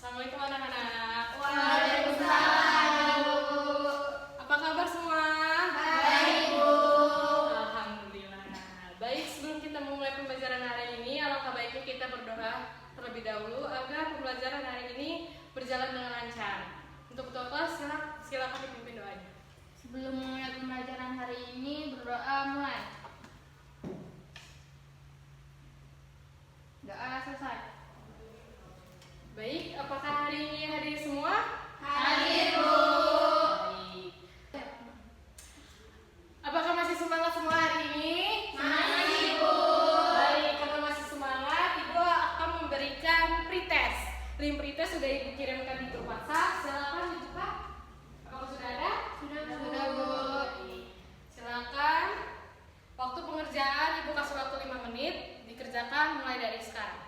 Assalamualaikum anak-anak. Waalaikumsalam, Bu. Apa kabar semua? Baik, Bu. Alhamdulillah. Baik, sebelum kita memulai pembelajaran hari ini, alangkah baiknya kita berdoa terlebih dahulu agar pembelajaran hari ini berjalan dengan lancar. Untuk ketua kelas, silakan dipimpin doanya. Sebelum memulai pembelajaran hari ini, berdoa mulai. Doa selesai. Baik, apakah hari ini hadir semua? Hadir, Bu. Baik. Apakah masih semangat semua hari ini? Masih, Bu. Baik, karena masih semangat, Ibu akan memberikan pretest. Link pretest sudah Ibu kirimkan di grup WhatsApp. Silakan dibuka. Apakah sudah ada? Sudah, Bu. Baik. Silakan. Waktu pengerjaan Ibu kasih waktu 5 menit, dikerjakan mulai dari sekarang.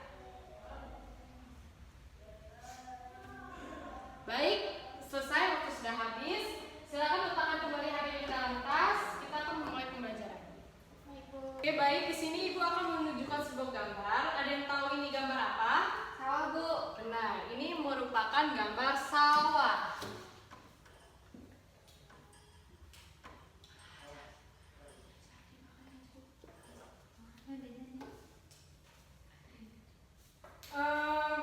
Baik, selesai, waktu sudah habis. Silakan letakkan kembali HP di dalam tas. Kita akan memulai pembelajaran. Baik, Bu. Oke, baik. Di sini Ibu akan menunjukkan sebuah gambar. Ada yang tahu ini gambar apa? Sawah, Bu. Benar, ini merupakan gambar sawah.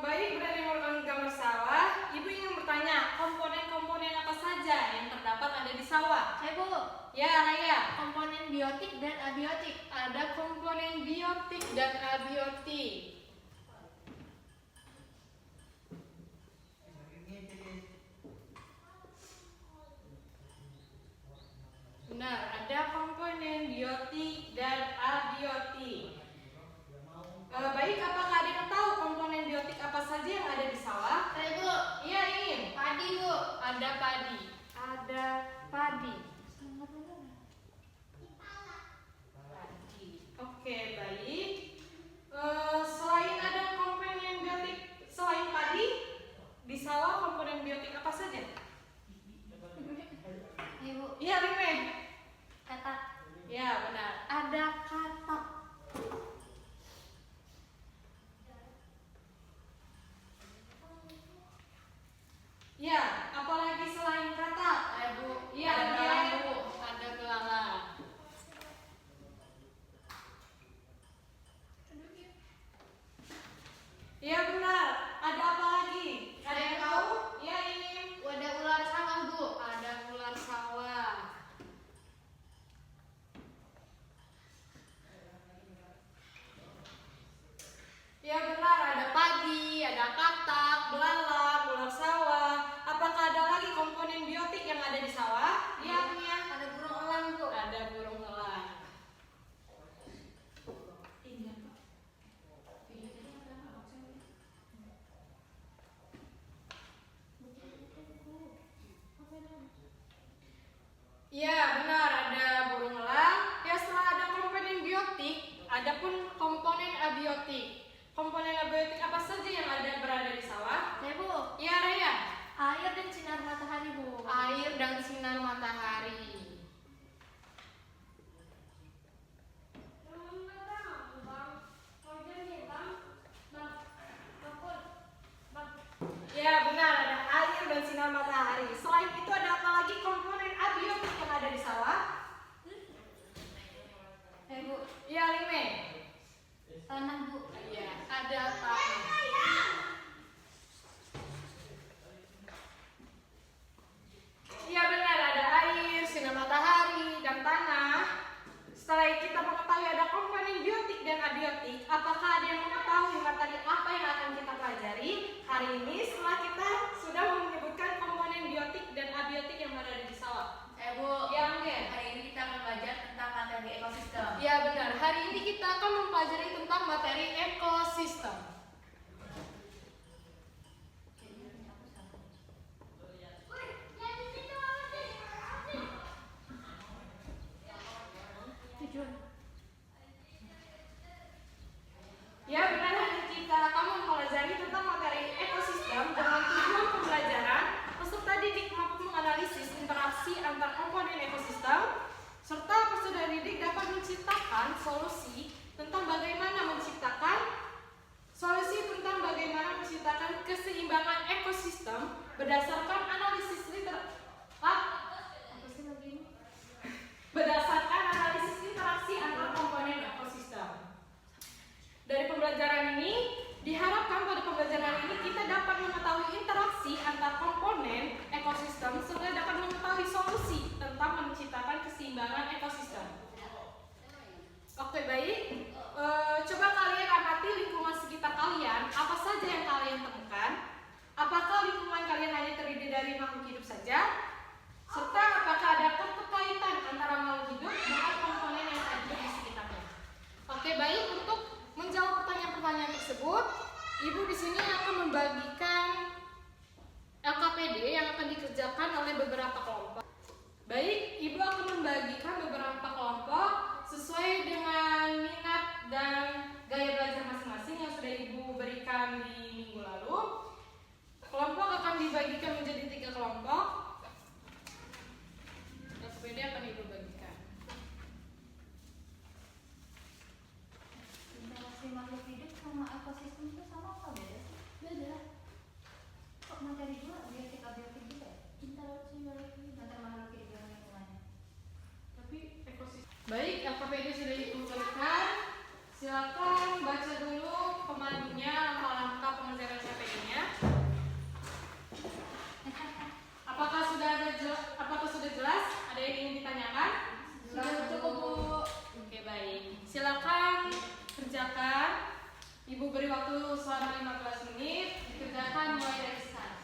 Baik, berarti merupakan gambar sawah. Ibu ingin bertanya, komponen-komponen apa saja yang terdapat ada di sawah? Hai, Bu. Ya, Raya. Komponen biotik dan abiotik. Ada komponen biotik dan abiotik. Benar, ada komponen biotik dan abiotik. Baik, apakah ada yang tahu komponen biotik apa saja yang ada di sawah? Hai, Bu. Iya, ingin. Padi, Bu. Ada padi. Ada padi. Padi. Oke, baik. Selain ada komponen biotik, selain padi, di sawah komponen biotik apa saja? Hai, Bu. Iya, Rime. Katak. Ya, benar. Ada katak. Ya, apalagi selain katak? Bu. Iya, Ada ada gelang, Bu. Ada gelang. Iya, benar. Ada apa lagi? Ada yang tahu? Iya, ini. Ada ular sawah, Bu. Ada ular sawah. Ya, benar. Ada padi, ada katak, belalang, ular sawah. Apakah ada lagi komponen biotik yang ada di sawah? Iya, Mia. Ada burung elang, Bu. Ada burung elang. Iya, benar, ada burung elang. Ya, setelah ada komponen biotik, ada pun komponen abiotik. Komponen abiotik apa saja yang berada di sawah? Hai, Bu. Iya, Raya. Air dan sinar matahari, Bu. Air dan sinar matahari. Ya, benar, ada air dan sinar matahari. Selain itu ada apa lagi komponen abiotik yang ada di sawah? Hai, Bu. Iya, Lime. Tanah, Bu. Iya, ada tanah. Iya, benar, ada air, sinar matahari, dan tanah. Setelah kita mengetahui ada komponen biotik dan abiotik, apakah ada yang mengetahui materi apa yang akan kita pelajari hari ini setelah kita sudah menyebutkan komponen biotik dan abiotik yang berada di sawah? Bu. Ya, Angger. Hari ini kita akan belajar tentang materi ekosistem. Ya, benar. Hari ini kita akan mempelajari tentang materi ekosistem. Tujuan. Ya, benar, hari ini kita akan mempelajari tentang materi ekosistem dengan tujuan pembelajaran peserta didik mampu menganalisis interaksi antar komponen ekosistem serta peserta didik dapat menciptakan solusi tentang bagaimana menciptakan keseimbangan ekosistem Diharapkan pada pembelajaran ini kita dapat mengetahui interaksi antar komponen ekosistem serta dapat mengetahui solusi tentang menciptakan keseimbangan ekosistem. Oke, baik. Coba kalian amati lingkungan sekitar kalian, apa saja yang kalian temukan? Apakah lingkungan kalian hanya terdiri dari makhluk hidup saja? Serta apakah ada keterkaitan antara makhluk hidup dengan komponen yang ada di sekitarnya? Oke, baik. Untuk menjawab pertanyaan-pertanyaan tersebut, Ibu di sini akan membagikan LKPD yang akan dikerjakan oleh beberapa kelompok. Baik, Ibu akan membagikan beberapa kelompok sesuai dengan minat dan gaya belajar masing-masing yang sudah Ibu berikan di minggu lalu. Kelompok akan dibagikan menjadi 3 kelompok. LKPD akan Ibu bagikan. Interaksi makhluk hidup sama ekosistem itu sama apa beda sih? Beda. Kok materi dua biotik juga ya? Interaksi makhluk hidup antara makhluk hidup dan lingkungannya. Tapi ekosistem. Baik, LKPD sudah Ibu berikan. Silakan baca dulu pemandunya, langkah-langkah pengerjaan LKPD-nya. Apakah sudah jelas? Ada yang ingin ditanyakan? Sudah cukup, Bu. Oke, baik. Silakan kerjakan. Ibu beri waktu selama 15 menit. Dikerjakan mulai dari sekarang.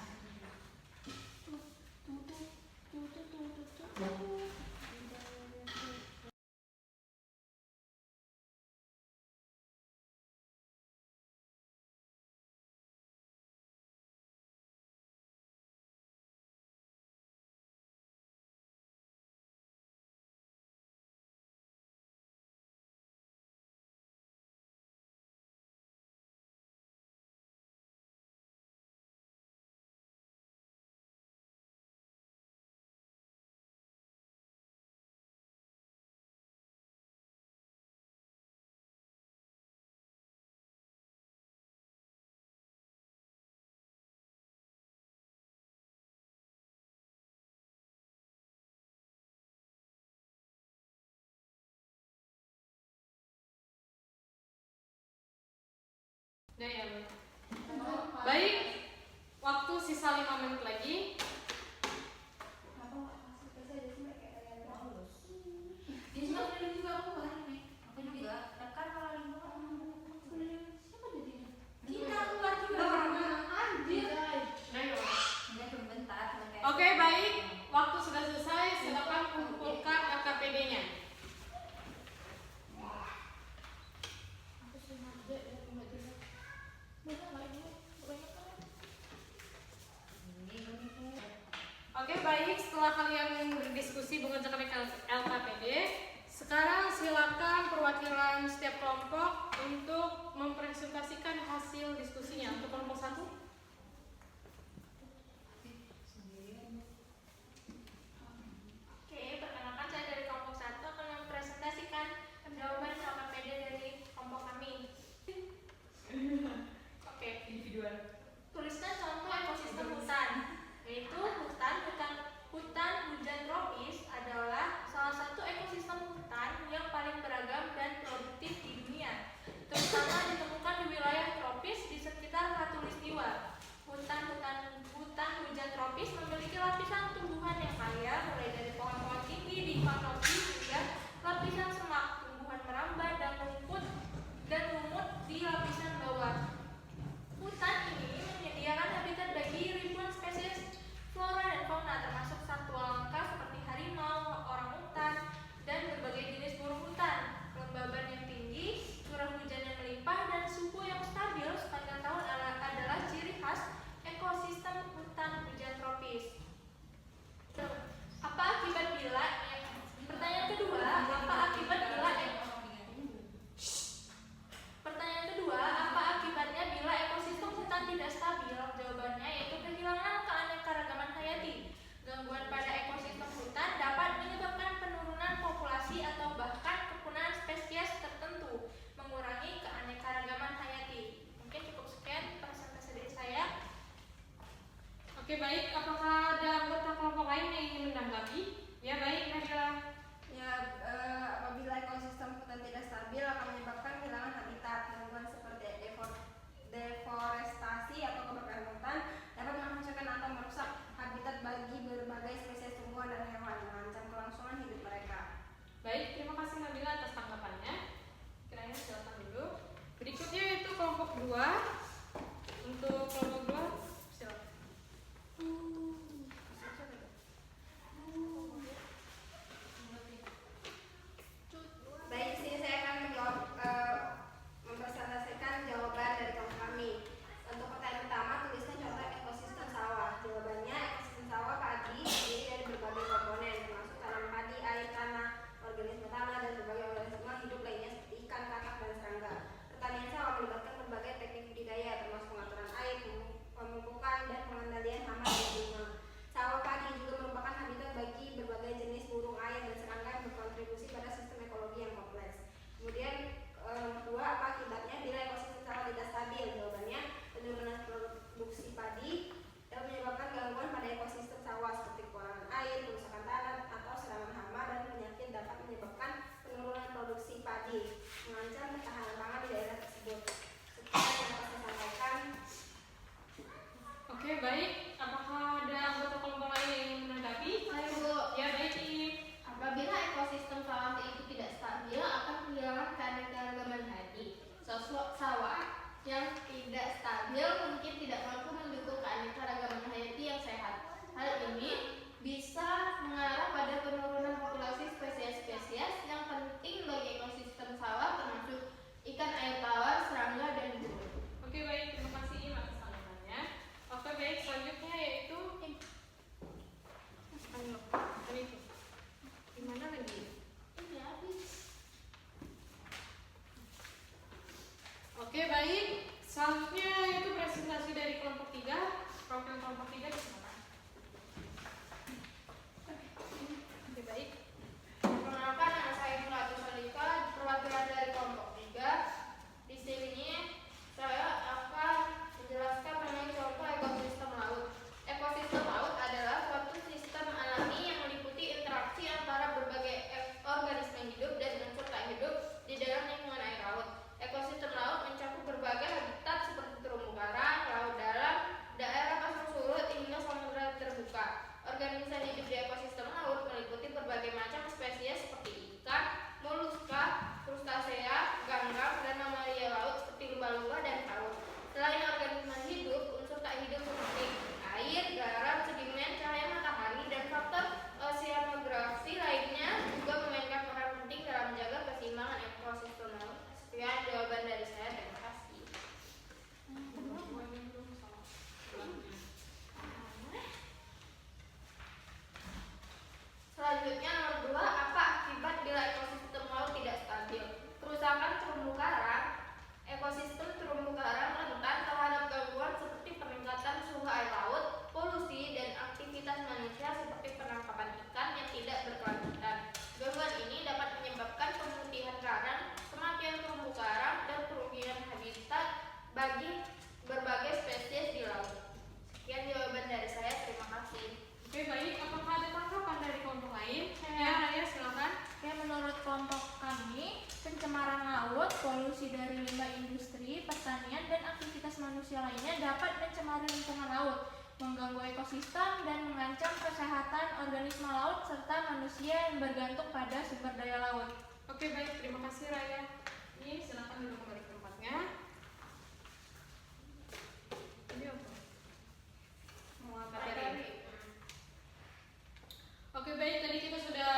Baik, waktu sisa 5 menit lagi. Oke, baik. Waktu sudah selesai. Silakan kumpulkan LKPD-nya. Oke, baik. Setelah kalian berdiskusi mengerjakan LKPD, sekarang silakan perwakilan setiap kelompok untuk mempresentasikan hasil diskusinya. Untuk kelompok 1. Oke, perkenalkan saya dari kelompok 1 akan mempresentasikan jawaban LKPD dari kelompok kami. Oke, individual. Tuliskan contoh ekosistem hutan, yaitu hutan hujan tropis adalah salah satu ekosistem hutan yang paling beragam dan produktif di dunia, terutama ditemukan di wilayah tropis di sekitar khatulistiwa. Hutan hujan tropis memiliki lapisan tumbuhan yang kaya, mulai dari pohon-pohon tinggi di kanopi hingga lapisan semak, tumbuhan merambat dan lumut di lapisan bawah. Hutan ini menyediakan habitat bagi ribuan spesies flora dan fauna, termasuk satwa langka seperti harimau, orangutan, dan berbagai jenis burung hutan. Kelembaban yang tinggi, curah hujan yang melimpah, dan suhu yang stabil sepanjang tahun adalah ciri khas ekosistem hutan hujan tropis. Apa akibat bila? Pertanyaan kedua, apa akibat bila? Pertanyaan kedua, apa akibatnya bila ekosistem hutan tidak stabil? Jawabannya yaitu kehilangan keanekaragaman hayati. Gangguan pada ekosistem hutan dapat menyebabkan penurunan populasi atau bahkan kepunahan spesies tertentu, mengurangi keanekaragaman hayati. Mungkin cukup sekian presentasi dari saya. Oke, baik. Apakah ada anggota kelompok lain yang ingin menanggapi? Ya, baik, Nabila. Ya, apabila ekosistem hutan tidak stabil akan menyebabkan kehilangan habitat, gangguan seperti 2. Untuk kelompok 2 silakan. Baik, di sini saya akan mempresentasikan jawaban dari kelompok kami. Untuk pertanyaan pertama, tuliskan contoh ekosistem sawah. Jawabannya, ekosistem sawah padi terdiri dari berbagai komponen, termasuk tanaman padi, air, tanah, organisme tanah, dan berbagai organisme hidup lainnya seperti ikan, kakap, dan serangga. Pertanian sawah melibatkan berbagai teknik budidaya, termasuk pengaturan air, pemupukan, dan pengendalian hama dan bunga. Sawah padi juga merupakan habitat bagi berbagai jenis burung air dan serangga yang berkontribusi pada sistem ekologi yang kompleks. Kemudian nomor 2, apa akibatnya bila ekosistem sawah tidak stabil? Jawabannya, penurunan produksi padi dapat menyebabkan gangguan pada ekosistem sawah seperti kekurangan air, kerusakan tanah, atau serangan hama dan penyakit dapat menyebabkan penurunan produksi padi, mengancam ketahanan pangan di daerah tersebut. Sekian yang dapat saya sampaikan. Oke, baik. Apakah ada anggota kelompok lain yang ingin menanggapi? Ayo Bu. Ya, baik, Im. Apabila ekosistem sawah itu tidak stabil, akan kehilangan keanekaragaman hayati. Sosok sawah yang tidak stabil mungkin tidak mampu mendukung keanekaragaman hayati yang sehat. Hal ini bisa mengarah pada penurunan populasi spesies-spesies yang penting bagi ekosistem sawah, termasuk ikan air tawar, serangga, dan burung. Oke, baik. Terima kasih, Im, atas tanggapannya. Oke, baik. Selanjutnya yaitu ini tuh. Gimana lagi? Ini habis. Oke, baik. Selanjutnya yaitu presentasi dari kelompok 3. Program kelompok 3 disilakan. Oke, baik. Perkenalkan, nama saya Mulatu Salika, perwakilan dari kelompok 3. Di sini saya akan menjelaskan mengenai contoh ekosistem laut. Ekosistem laut adalah suatu sistem alami yang meliputi interaksi antara berbagai organisme hidup dan unsur tak hidup di dalam lingkungan air laut. Ekosistem laut mencakup berbagai habitat seperti terumbu karang, laut dalam, daerah pasang surut, hingga samudera terbuka. Organisme hidup di ekosistem laut meliputi berbagai macam spesies seperti ikan, moluska, krustasea, ganggang, dan mamalia laut seperti lumba-lumba dan paus. Selain organisme hidup, unsur tak hidup seperti air, garam, sedimen, cahaya matahari, dan faktor oseanografi lainnya juga memainkan peran penting dalam menjaga keseimbangan ekosistem laut. Sekian jawaban dari saya. Terima kasih. Selanjutnya nomor 2, apa akibat bila ekosistem laut tidak stabil? Kerusakan terumbu karang. Ekosistem terumbu karang rentan terhadap gangguan seperti peningkatan suhu air laut, polusi, dan aktivitas manusia seperti penangkapan ikan yang tidak berkelanjutan. Gangguan ini dapat menyebabkan pemutihan karang, kematian terumbu karang, dan kerugian habitat bagi berbagai spesies di laut. Sekian jawaban dari saya. Terima kasih. Oke, baik. Apakah ada tanggapan dari kelompok lain? Ya, Raya, silakan. Ya, menurut kelompok kami, pencemaran laut, polusi dari limbah industri, pertanian, dan aktivitas manusia lainnya dapat mencemari lingkungan laut, mengganggu ekosistem, dan mengancam kesehatan organisme laut serta manusia yang bergantung pada sumber daya laut. Oke, baik. Terima kasih, Raya. Ini silakan duduk kembali ke tempatnya. Ini apa? Mau materi. Oke, baik. Tadi kita sudah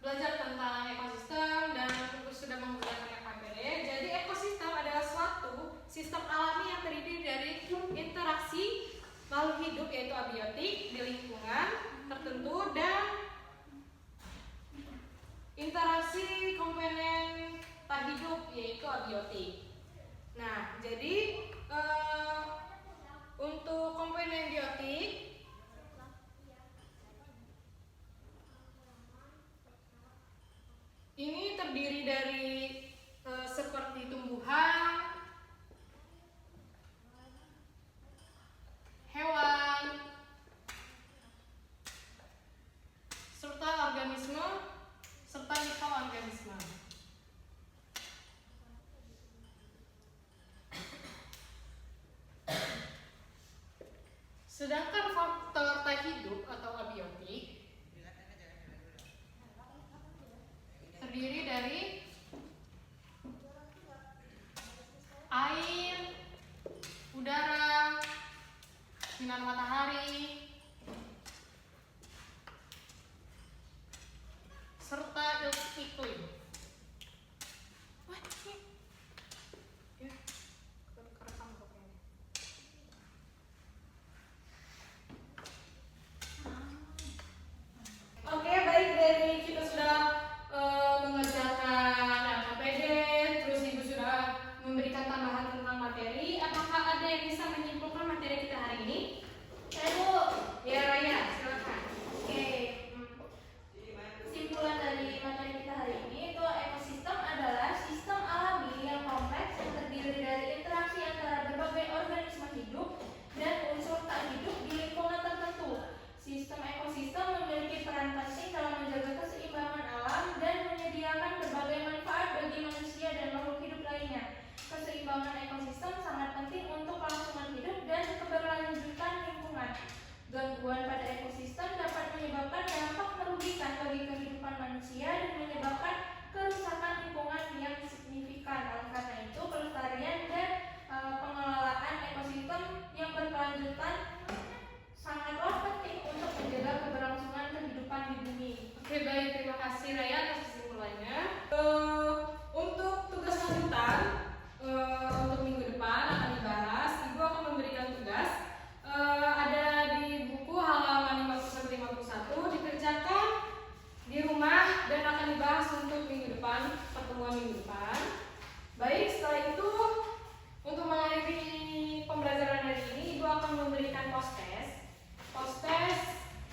belajar tentang ekosistem dan sudah menggunakan FAPD. Jadi ekosistem adalah suatu sistem alami yang terdiri dari interaksi makhluk hidup yaitu abiotik di lingkungan tertentu dan interaksi komponen tak hidup yaitu abiotik. Nah, jadi untuk komponen biotik ini terdiri dari seperti tumbuhan, hewan, serta organisme, serta mikroorganisme. Sedangkan faktor tak hidup atau abiotik terdiri dari air, sinar matahari, serta iklim. Ya, kerekam pokoknya. Oke, baik, dari kita sudah mengerjakan KPD, terus Ibu sudah memberikan tambahan tentang materi. Apakah ada yang bisa menyimpulkan materi kita hari ini? Saya Bu. Ya, Raya, silakan. Oke. Kesimpulan dari materi kita hari ini itu ekosistem adalah sistem alami yang kompleks yang terdiri dari interaksi antara berbagai organisme hidup dan unsur tak hidup di lingkungan tertentu. Sistem ekosistem memiliki peran penting dalam menjaga keseimbangan alam dan menyediakan berbagai manfaat bagi manusia dan makhluk hidup lainnya. Keseimbangan ekosistem sangat penting untuk kelangsungan hidup dan keberlanjutan lingkungan. Gangguan pada ekosistem dapat menyebabkan dampak merugikan bagi kehidupan manusia dan menyebabkan kerusakan lingkungan yang signifikan. Oleh karena itu, pelestarian dan pengelolaan ekosistem yang berkelanjutan sangatlah penting untuk menjaga keberlangsungan kehidupan di bumi. Oke, baik, terima kasih Raya atas kesimpulannya. Untuk tugas lanjutan untuk minggu depan akan dibahas. Ibu akan memberikan tugas ada di buku halaman 51 dikerjakan di rumah dan akan dibahas untuk minggu depan, pertemuan minggu depan. Baik, setelah itu untuk mengakhiri pembelajaran hari ini Ibu akan memberikan post-test.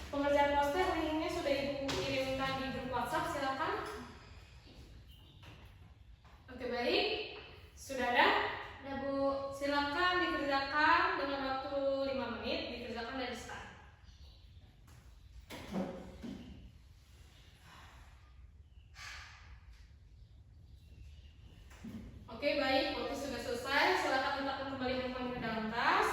Pengerjaan poster linknya sudah Ibu kirimkan di grup WhatsApp, silakan. Oke, baik, sudah ada? Ada Bu. Silakan dikerjakan dengan waktu 5 menit, dikerjakan dari start. Oke, baik, waktu sudah selesai, silakan letakkan kembali handphone ke dalam tas.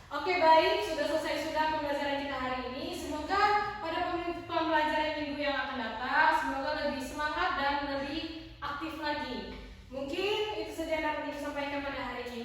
Oke, baik, sudah selesai pembelajaran kita hari ini. Semoga pada pembelajaran minggu yang akan datang, semoga lebih semangat dan lebih aktif lagi. Mungkin itu saja yang dapat disampaikan pada hari ini.